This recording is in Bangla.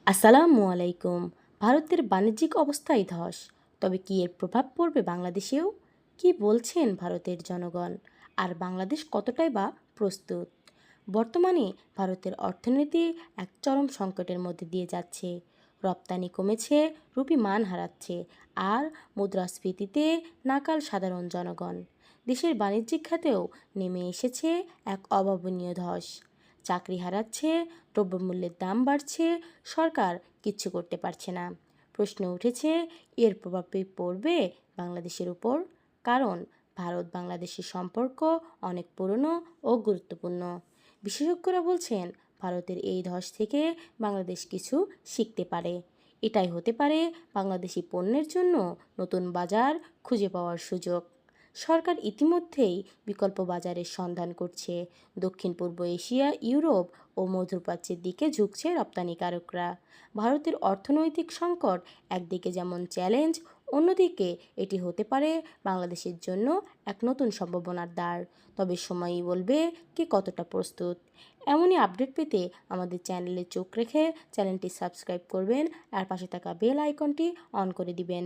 আসসালামু আলাইকুম। ভারতের বাণিজ্যিক অবস্থাই ধস, তবে কি এর প্রভাব পড়বে বাংলাদেশেও? কি বলছেন ভারতের জনগণ, আর বাংলাদেশ কতটাই বা প্রস্তুত? বর্তমানে ভারতের অর্থনীতি এক চরম সংকটের মধ্যে দিয়ে যাচ্ছে। রপ্তানি কমেছে, রুপি মান হারাচ্ছে, আর মুদ্রাস্ফীতিতে নাকাল সাধারণ জনগণ। দেশের বাণিজ্যিক খাতেও নেমে এসেছে এক অভাবনীয় ধস। চাকরি হারাচ্ছে, দ্রব্যমূল্যের দাম বাড়ছে, সরকার কিচ্ছু করতে পারছে না। প্রশ্ন উঠেছে, এর প্রভাব পড়বে বাংলাদেশের উপর? কারণ ভারত বাংলাদেশের সম্পর্ক অনেক পুরনো ও গুরুত্বপূর্ণ। বিশেষজ্ঞরা বলছেন, ভারতের এই ধস থেকে বাংলাদেশ কিছু শিখতে পারে। এটাই হতে পারে বাংলাদেশি পণ্যের জন্য নতুন বাজার খুঁজে পাওয়ার সুযোগ। সরকার ইতিমধ্যেই বিকল্প বাজারের সন্ধান করছে। দক্ষিণ পূর্ব এশিয়া, ইউরোপ ও মধ্যপ্রাচ্যের দিকে ঝুঁকছে রপ্তানিকারকরা। ভারতের অর্থনৈতিক সংকট একদিকে যেমন চ্যালেঞ্জ, অন্যদিকে এটি হতে পারে বাংলাদেশের জন্য এক নতুন সম্ভাবনার দ্বার। তবে সময়ই বলবে কে কতটা প্রস্তুত। এমনই আপডেট পেতে আমাদের চ্যানেলে চোখ রেখে চ্যানেলটি সাবস্ক্রাইব করবেন, আর পাশে থাকা বেল আইকনটি অন করে দিবেন।